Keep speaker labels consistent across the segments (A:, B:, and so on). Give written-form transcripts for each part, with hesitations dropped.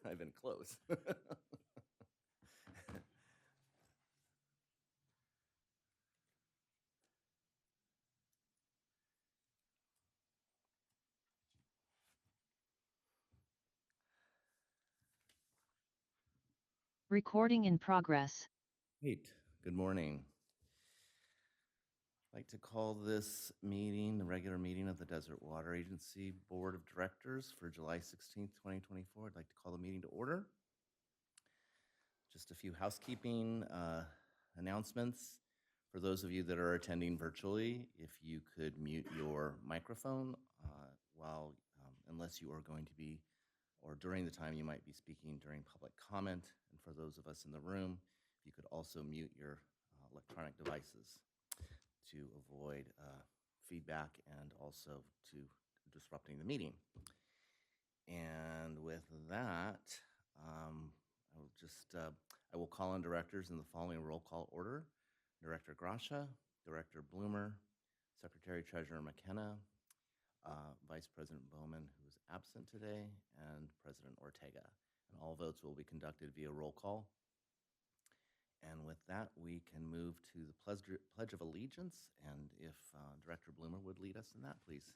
A: I've been close.
B: Recording in progress.
A: Great. Good morning. I'd like to call this meeting, the regular meeting of the Desert Water Agency Board of Directors for July 16th, 2024. I'd like to call the meeting to order. Just a few housekeeping announcements. For those of you that are attending virtually, if you could mute your microphone unless you are going to be, or during the time you might be speaking during public comment. And for those of us in the room, you could also mute your electronic devices to avoid feedback and also to disrupting the meeting. And with that, I will call on directors in the following roll call order: Director Gracia, Director Bloomer, Secretary Treasurer McKenna, Vice President Bowman, who is absent today, and President Ortega. And all votes will be conducted via roll call. And with that, we can move to the Pledge of Allegiance. And if Director Bloomer would lead us in that, please.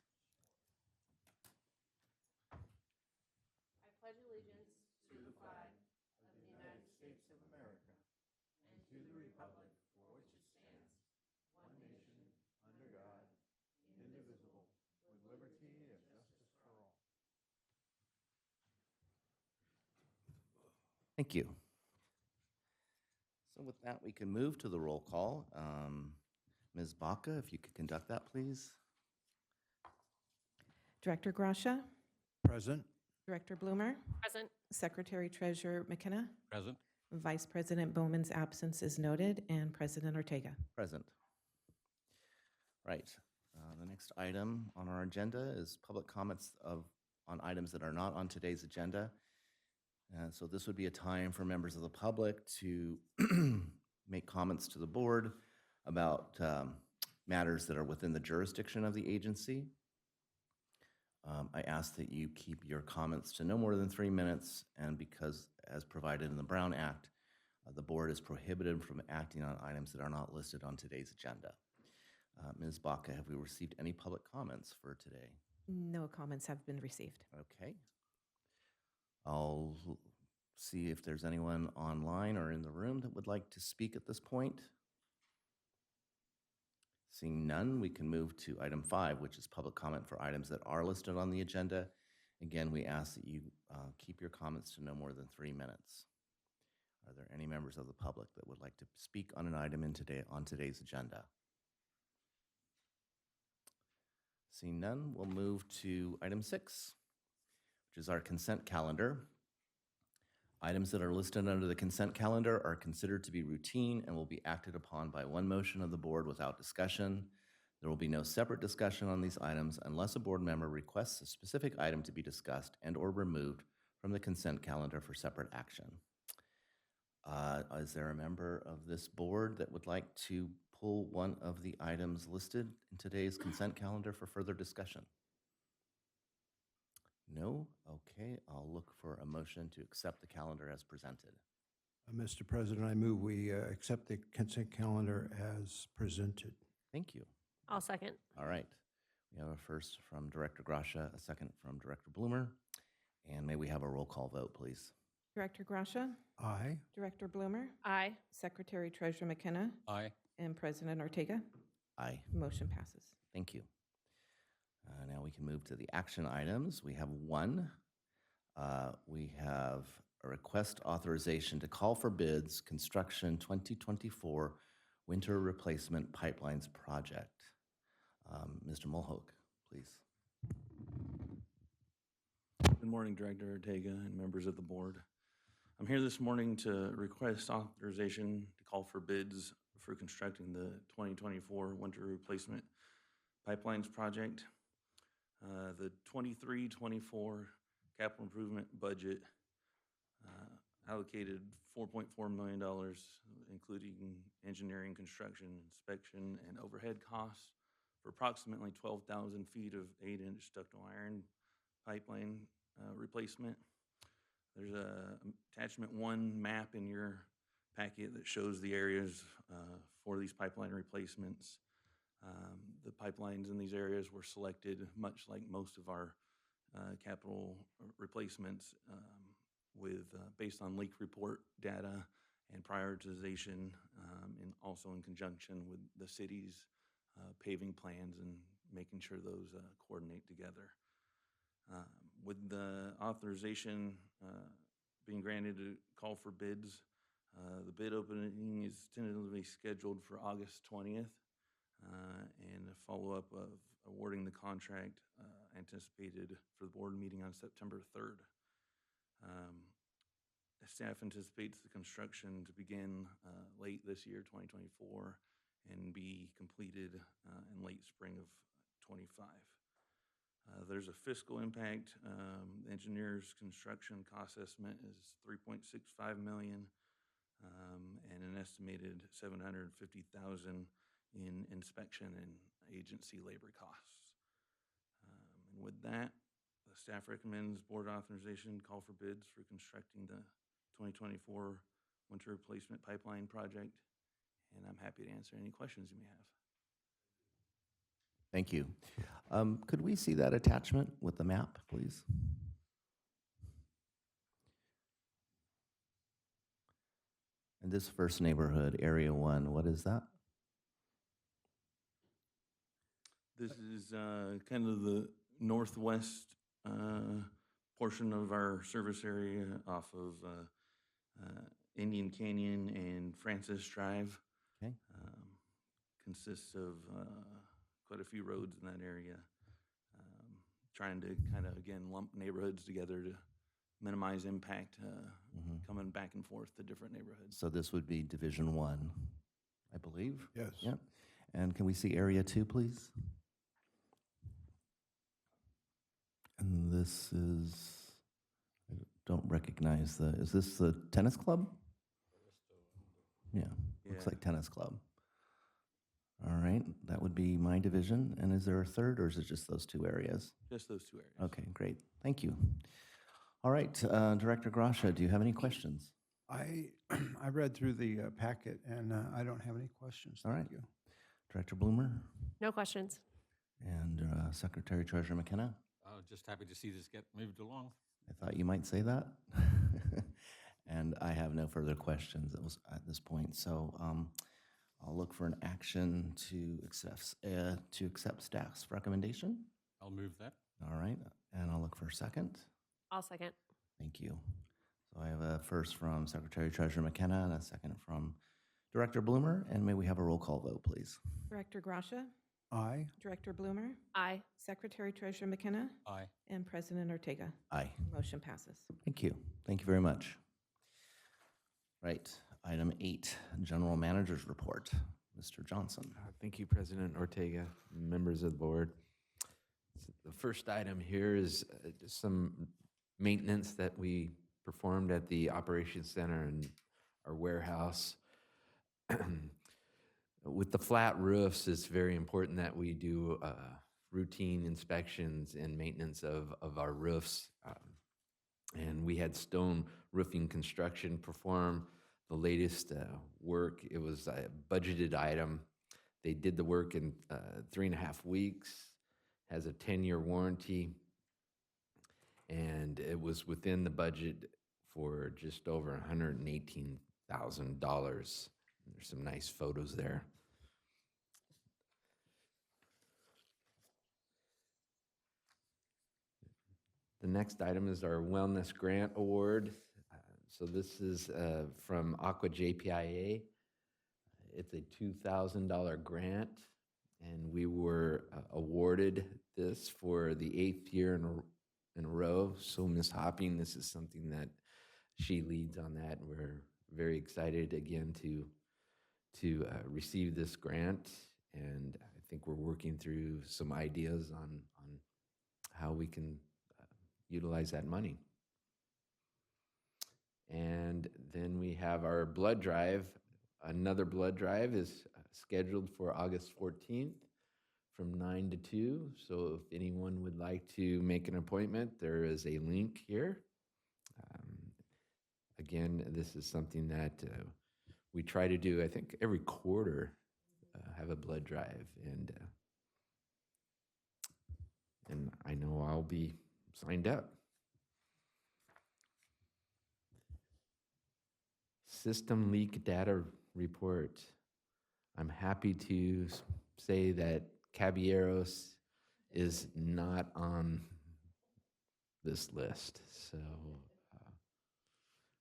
C: I pledge allegiance to the flag of the United States of America and to the republic for which it stands, one nation, under God, indivisible, with liberty and justice for all.
A: Thank you. So with that, we can move to the roll call. Ms. Baca, if you could conduct that, please.
D: Director Gracia,
E: Present.
D: Director Bloomer,
C: Present.
D: Secretary Treasurer McKenna,
E: Present.
D: Vice President Bowman's absence is noted, and President Ortega.
A: Present. Right. The next item on our agenda is public comments on items that are not on today's agenda. So this would be a time for members of the public to make comments to the board about matters that are within the jurisdiction of the agency. I ask that you keep your comments to no more than 3 minutes, and because, as provided in the Brown Act, the board is prohibited from acting on items that are not listed on today's agenda. Ms. Baca, have we received any public comments for today?
D: No comments have been received.
A: Okay. I'll see if there's anyone online or in the room that would like to speak at this point. Seeing none, we can move to item 5, which is public comment for items that are listed on the agenda. Again, we ask that you keep your comments to no more than 3 minutes. Are there any members of the public that would like to speak on an item on today's agenda? Seeing none, we'll move to item 6, which is our consent calendar. Items that are listed under the consent calendar are considered to be routine and will be acted upon by one motion of the board without discussion. There will be no separate discussion on these items unless a board member requests a specific item to be discussed and/or removed from the consent calendar for separate action. Is there a member of this board that would like to pull one of the items listed in today's consent calendar for further discussion? No? Okay, I'll look for a motion to accept the calendar as presented.
E: Mr. President, I move we accept the consent calendar as presented.
A: Thank you.
C: I'll second.
A: All right. We have a first from Director Gracia, a second from Director Bloomer. And may we have a roll call vote, please?
D: Director Gracia,
E: Aye.
D: Director Bloomer,
C: Aye.
D: Secretary Treasurer McKenna,
E: Aye.
D: and President Ortega.
A: Aye.
D: Motion passes.
A: Thank you. Now we can move to the action items. We have one. We have a request authorization to call for bids, construction 2024 winter replacement pipelines project. Mr. Mulhook, please.
F: Good morning, Director Ortega and members of the board. I'm here this morning to request authorization to call for bids for constructing the 2024 winter replacement pipelines project. The 23-24 capital improvement budget allocated $4.4 million, including engineering, construction, inspection, and overhead costs for approximately 12,000 feet of 8-inch ductile iron pipeline replacement. There's a attachment 1 map in your packet that shows the areas for these pipeline replacements. The pipelines in these areas were selected, much like most of our capital replacements, based on leak report data and prioritization, and also in conjunction with the city's paving plans and making sure those coordinate together. With the authorization being granted to call for bids, the bid opening is tentatively scheduled for August 20th, and a follow-up of awarding the contract anticipated for the board meeting on September 3rd. Staff anticipates the construction to begin late this year, 2024, and be completed in late spring of 25. There's a fiscal impact. The engineer's construction cost estimate is $3.65 million, and an estimated $750,000 in inspection and agency labor costs. And with that, the staff recommends board authorization, call for bids for constructing the 2024 winter replacement pipeline project, and I'm happy to answer any questions you may have.
A: Thank you. Could we see that attachment with the map, please? And this first neighborhood, Area 1, what is that?
F: This is kind of the northwest portion of our service area off of Indian Canyon and Francis Drive.
A: Okay.
F: Consists of quite a few roads in that area. Trying to kind of, again, lump neighborhoods together to minimize impact coming back and forth to different neighborhoods.
A: So this would be Division 1, I believe?
E: Yes.
A: Yep. And can we see Area 2, please? And this is, I don't recognize is this the tennis club? Yeah, looks
F: Yeah.
A: like tennis club. All right, that would be my division. And is there a third, or is it just those two areas?
F: Just those two areas.
A: Okay, great. Thank you. All right, Director Grasha, do you have any questions?
E: I read through the packet, and I don't have any questions.
A: All right.
E: Thank you.
A: Director Bloomer
C: No questions.
A: and Secretary Treasurer McKenna?
G: Just happy to see this get moved along.
A: I thought you might say that. And I have no further questions at this point. So I'll look for an action to accept staff's recommendation.
G: I'll move that.
A: All right, and I'll look for a second.
C: I'll second.
A: Thank you. So I have a first from Secretary Treasurer McKenna and a second from Director Bloomer. And may we have a roll call vote, please?
D: Director Grasha,
E: Aye.
D: Director Bloomer,
C: Aye.
D: Secretary Treasurer McKenna,
G: Aye.
D: and President Ortega.
A: Aye.
D: Motion passes.
A: Thank you. Thank you very much. Right, item 8, General Manager's Report. Mr. Johnson.
H: Thank you, President Ortega, members of the board. The first item here is just some maintenance that we performed at the Operations Center and our warehouse. With the flat roofs, it's very important that we do routine inspections and maintenance of our roofs. And we had Stone Roofing Construction perform the latest work. It was a budgeted item. They did the work in 3.5 weeks, has a 10-year warranty, and it was within the budget for just over $118,000. There's some nice photos there. The next item is our Wellness Grant Award. So this is from Aqua JPIA. It's a $2,000 grant, and we were awarded this for the 8th year in a row. So Ms. Hopping, this is something that she leads on that, and we're very excited again to receive this grant. And I think we're working through some ideas on how we can utilize that money. And then we have our blood drive. Another blood drive is scheduled for August 14th from 9 to 2. So if anyone would like to make an appointment, there is a link here. again, this is something that we try to do, I think, every quarter, have a blood drive. And I know I'll be signed up. System leak data report. I'm happy to say that Caballeros is not on this list. So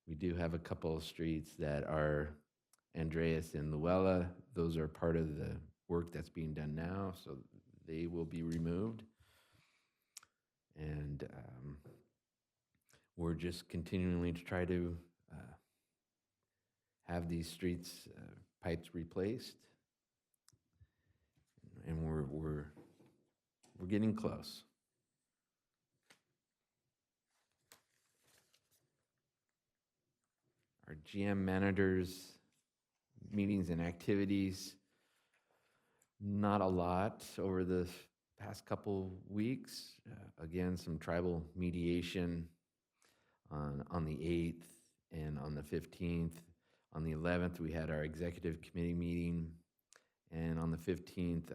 H: we do have a couple of streets that are Andreas and Luella. Those are part of the work that's being done now, so they will be removed. And we're just continually to try to have these streets pipes replaced, and we're getting close. Our GM managers meetings and activities, not a lot over the past couple weeks. Again, some tribal mediation on the 8th and on the 15th. On the 11th, we had our executive committee meeting, and on the 15th,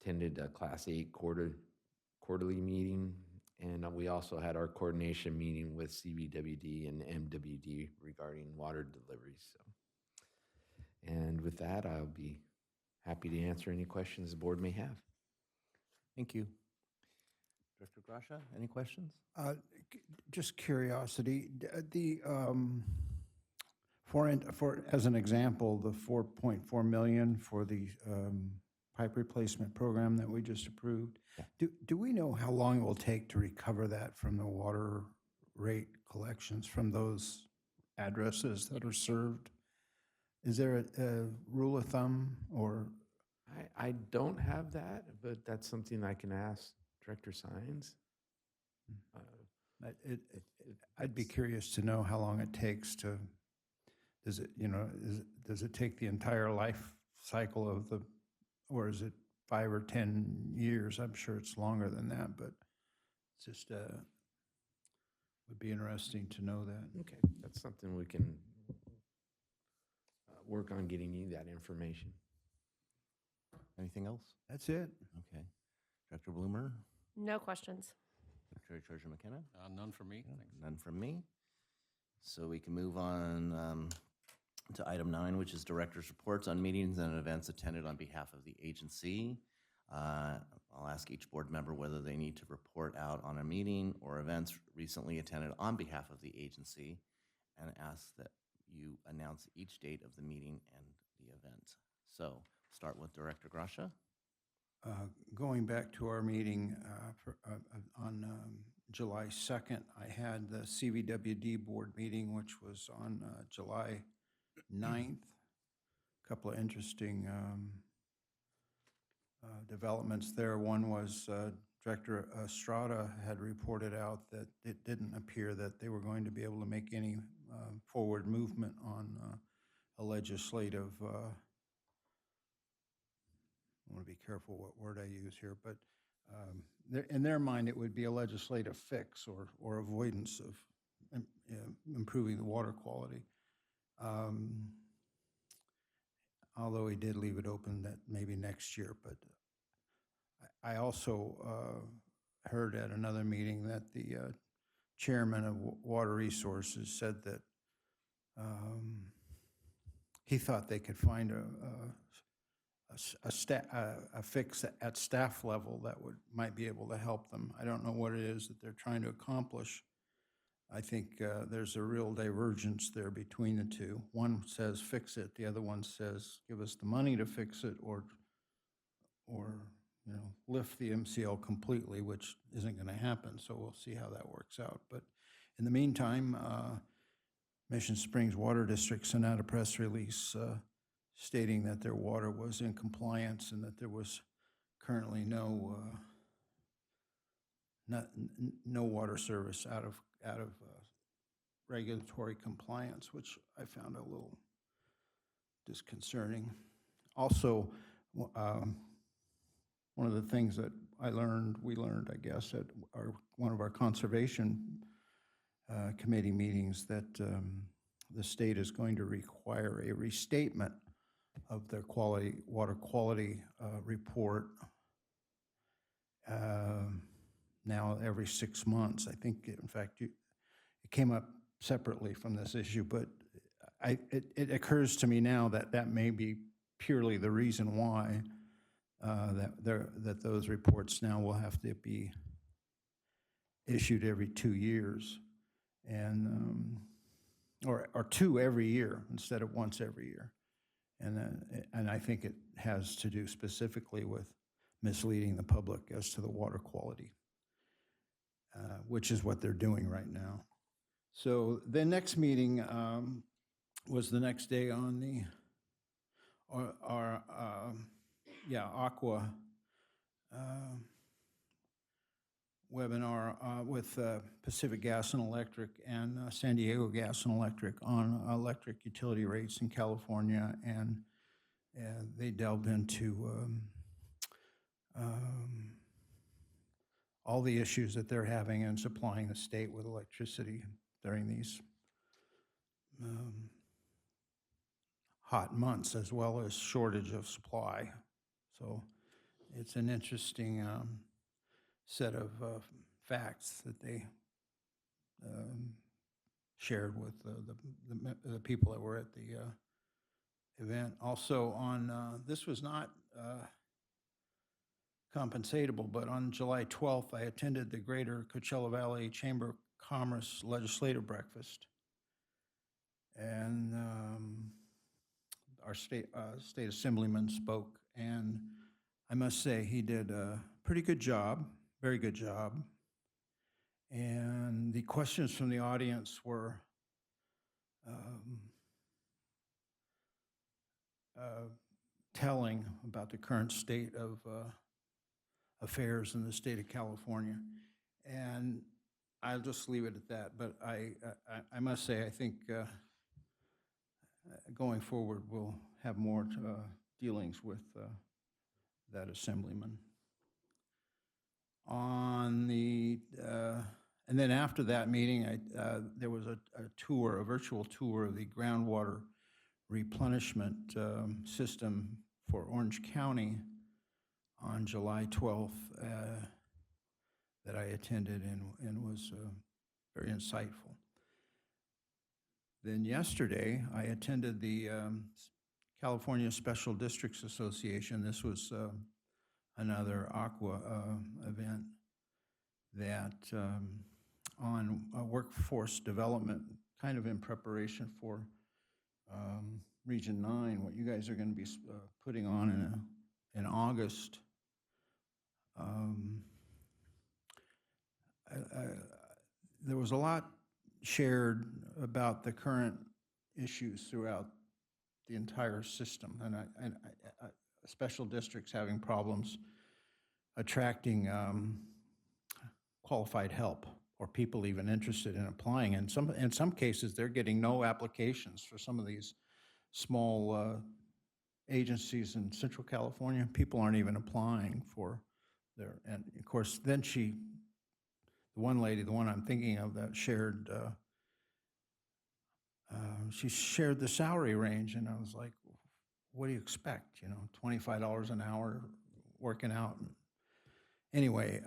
H: attended a Class 8 quarterly meeting, and we also had our coordination meeting with CBWD and MWD regarding water deliveries. So, and with that, I'll be happy to answer any questions the board may have.
A: Thank you. Director Gracia, any questions?
E: Just curiosity, for as an example, the 4.4 million for the pipe replacement program that we just approved, do we know how long it will take to recover that from the water rate collections from those addresses that are served? Is there a rule of thumb, or?
H: I don't have that, but that's something I can ask Director Sines.
E: I'd be curious to know how long it takes to, does it take the entire life cycle of the, or is it 5 or 10 years? I'm sure it's longer than that, but it's just, would be interesting to know that.
H: Okay, that's something we can work on getting you that information.
A: Anything else?
E: That's it.
A: Okay. Director Bloomer?
C: No questions.
A: Secretary Treasurer McKenna?
G: None for me, thanks.
A: None from me. So we can move on to item 9, which is director's reports on meetings and events attended on behalf of the agency. I'll ask each board member whether they need to report out on a meeting or events recently attended on behalf of the agency, and ask that you announce each date of the meeting and the event. So start with Director Gracia.
E: Going back to our meeting on July 2nd, I had the CVWD board meeting, which was on July 9th. A couple of interesting developments there. One was Director Estrada had reported out that it didn't appear that they were going to be able to make any forward movement on a legislative I want to be careful what word I use here, but in their mind, it would be a legislative fix or avoidance of improving the water quality. Although he did leave it open that maybe next year, but I also heard at another meeting that the chairman of Water Resources said that he thought they could find a fix at staff level that might be able to help them. I don't know what it is that they're trying to accomplish. I think there's a real divergence there between the two. One says fix it, the other one says give us the money to fix it, or lift the MCL completely, which isn't going to happen. So we'll see how that works out. But in the meantime, Mission Springs Water District sent out a press release stating that their water was in compliance and that there was currently no water service out of regulatory compliance, which I found a little disconcerting. Also, one of the things that we learned, I guess, at one of our conservation committee meetings that the state is going to require a restatement of their water quality report now every 6 months. I think, in fact, it came up separately from this issue, but it occurs to me now that that may be purely the reason why that those reports now will have to be issued every 2 years, and or two every year instead of once every year. And I think it has to do specifically with misleading the public as to the water quality, which is what they're doing right now. So the next meeting was the next day on the Aqua webinar with Pacific Gas and Electric and San Diego Gas and Electric on electric utility rates in California, and they delved into all the issues that they're having in supplying the state with electricity during these hot months, as well as shortage of supply. So it's an interesting set of facts that they shared with the people that were at the event. Also on, this was not compensatable, but on July 12th, I attended the Greater Coachella Valley Chamber of Commerce Legislative Breakfast. And our state assemblyman spoke, and I must say he did a pretty good job, very good job. And the questions from the audience were telling about the current state of affairs in the state of California. And I'll just leave it at that. But I must say, I think going forward, we'll have more dealings with that assemblyman. On the, and then after that meeting, there was a tour, a virtual tour of the groundwater replenishment system for Orange County on July 12th that I attended and was very insightful. Then yesterday, I attended the California Special Districts Association. This was another Aqua event that on workforce development, kind of in preparation for Region 9, what you guys are going to be putting on in August. There was a lot shared about the current issues throughout the entire system, and special districts having problems attracting qualified help or people even interested in applying. And in some cases, they're getting no applications for some of these small agencies in Central California. People aren't even applying for their, and of course, then the one lady, the one I'm thinking of that shared, she shared the salary range, and I was like, what do you expect? You know, $25 an hour working out. Anyway,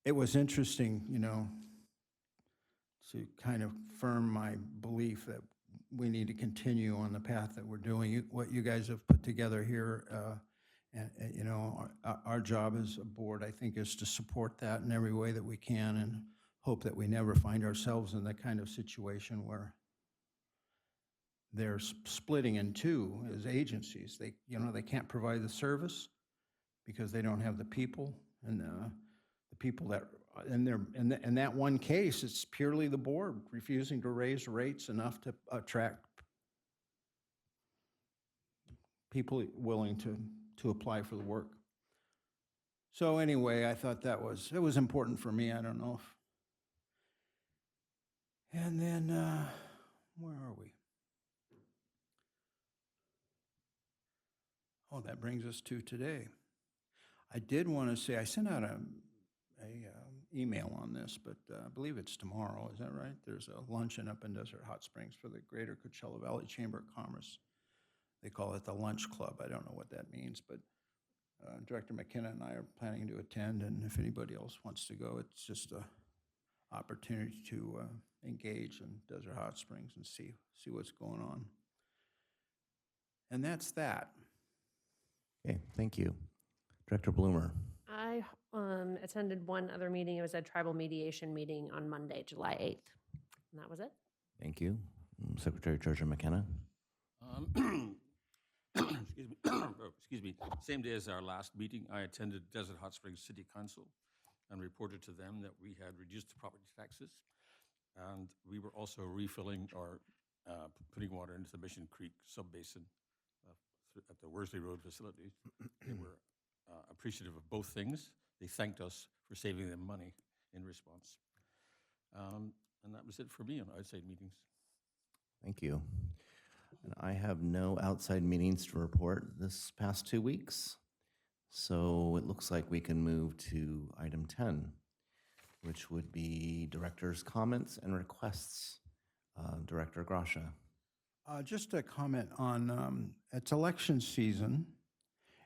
E: it was interesting, you know, to kind of firm my belief that we need to continue on the path that we're doing. What you guys have put together here, and you know, our job as a board, I think, is to support that in every way that we can, and hope that we never find ourselves in that kind of situation where they're splitting in two as agencies. They, you know, they can't provide the service because they don't have the people, and the people that, in that one case, it's purely the board refusing to raise rates enough to attract people willing to apply for the work. So anyway, I thought it was important for me. I don't know if, and then, where are we? Oh, that brings us to today. I did want to say, I sent out a email on this, but I believe it's tomorrow, is that right? There's a luncheon up in Desert Hot Springs for the Greater Coachella Valley Chamber of Commerce. They call it the Lunch Club. I don't know what that means, but Director McKenna and I are planning to attend, and if anybody else wants to go, it's just a opportunity to engage in Desert Hot Springs and see what's going on. And that's that.
A: Okay, thank you. Director Bloomer.
C: I attended one other meeting. It was a tribal mediation meeting on Monday, July 8th. And that was it.
A: Thank you. Secretary Treasurer McKenna.
G: Excuse me. Oh, excuse me. Same day as our last meeting, I attended Desert Hot Springs City Council and reported to them that we had reduced the property taxes, and we were also refilling or putting water into the Mission Creek sub-basin at the Worsley Road facilities. They were appreciative of both things. They thanked us for saving them money in response. And that was it for me on outside meetings.
A: Thank you. And I have no outside meetings to report this past 2 weeks. So it looks like we can move to item 10, which would be director's comments and requests. Director Grasha.
E: Just a comment on, it's election season,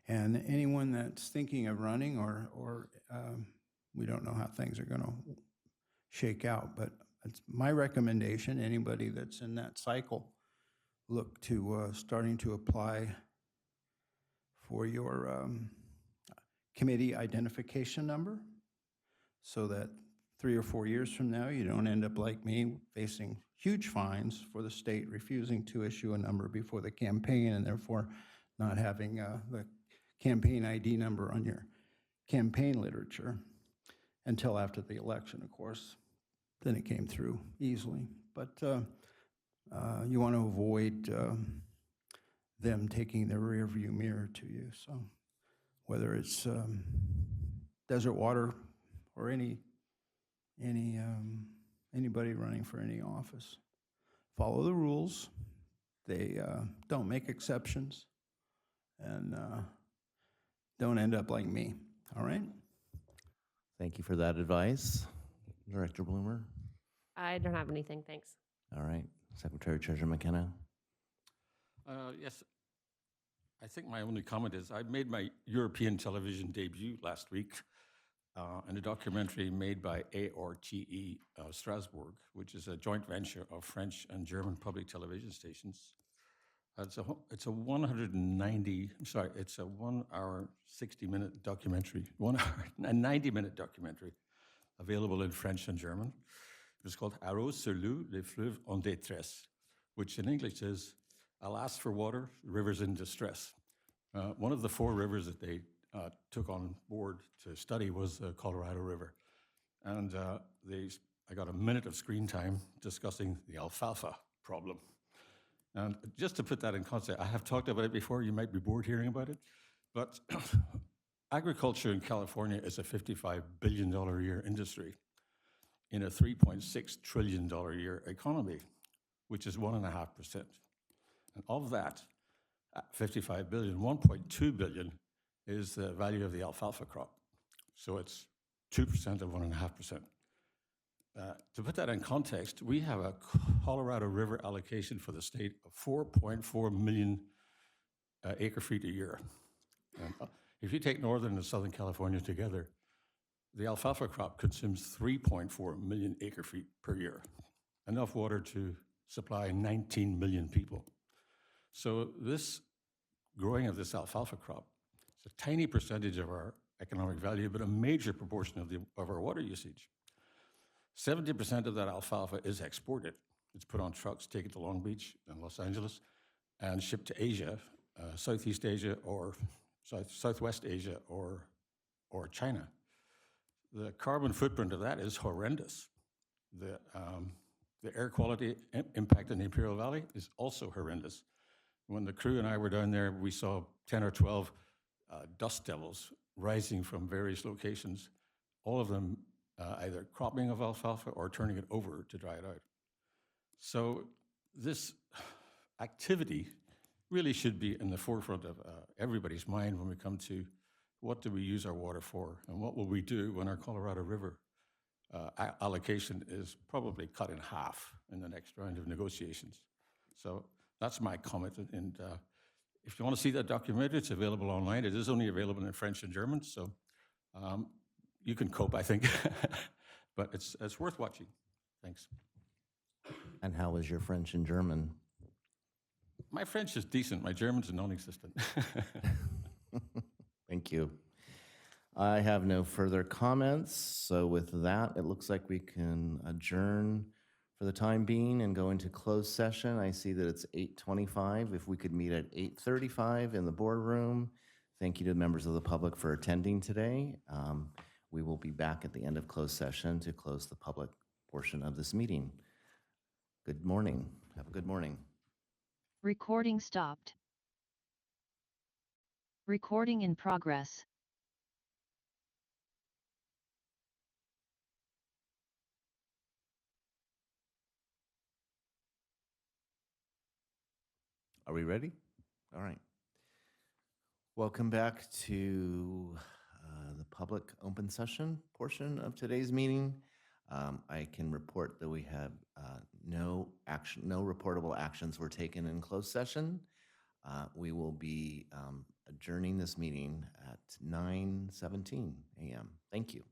E: and anyone that's thinking of running or we don't know how things are going to shake out, but it's my recommendation, anybody that's in that cycle, look to starting to apply for your committee identification number so that 3 or 4 years from now, you don't end up like me facing huge fines for the state refusing to issue a number before the campaign and therefore not having the campaign ID number on your campaign literature until after the election, of course. Then it came through easily. But you want to avoid them taking their rear view mirror to you. So whether it's Desert Water or anybody running for any office, follow the rules. They don't make exceptions, and don't end up like me. All right.
A: Thank you for that advice. Director Bloomer.
C: I don't have anything, thanks.
A: All right. Secretary Treasurer McKenna.
G: Yes, I think my only comment is I made my European television debut last week in a documentary made by ARTE Strasbourg, which is a joint venture of French and German public television stations. It's a 1 hour, 60-minute documentary, 1 hour and 90-minute documentary available in French and German. It was called Arrose sur l'eau, les fleuves en détresse, which in English is Alas for water, rivers in distress. One of the 4 rivers that they took on board to study was the Colorado River. And I got a minute of screen time discussing the alfalfa problem. And just to put that in context, I have talked about it before, you might be bored hearing about it, but agriculture in California is a $55 billion a year industry in a $3.6 trillion a year economy, which is 1.5%. And of that, 55 billion, 1.2 billion is the value of the alfalfa crop. So it's 2% of 1.5%. To put that in context, we have a Colorado River allocation for the state of 4.4 million acre feet a year. And if you take Northern and Southern California together, the alfalfa crop consumes 3.4 million acre feet per year, enough water to supply 19 million people. So this growing of this alfalfa crop is a tiny percentage of our economic value, but a major proportion of our water usage. 70% of that alfalfa is exported. It's put on trucks, taken to Long Beach and Los Angeles, and shipped to Asia, Southeast Asia or Southwest Asia or China. The carbon footprint of that is horrendous. The air quality impact in the Imperial Valley is also horrendous. When the crew and I were down there, we saw 10 or 12 dust devils rising from various locations, all of them either cropping of alfalfa or turning it over to dry it out. So this activity really should be in the forefront of everybody's mind when we come to what do we use our water for and what will we do when our Colorado River allocation is probably cut in half in the next round of negotiations. So that's my comment. And if you want to see that documentary, it's available online. It is only available in French and German, so you can cope, I think. But it's worth watching. Thanks.
A: And how was your French and German?
G: My French is decent. My German's non-existent.
A: Thank you. I have no further comments, so with that, it looks like we can adjourn for the time being and go into closed session. I see that it's 8:25. If we could meet at 8:35 in the boardroom. Thank you to the members of the public for attending today. We will be back at the end of closed session to close the public portion of this meeting. Good morning. Have a good morning.
B: Recording stopped. Recording in progress.
A: Are we ready? All right. Welcome back to the public open session portion of today's meeting. I can report that we have no reportable actions were taken in closed session. We will be adjourning this meeting at 9:17 a.m. Thank you.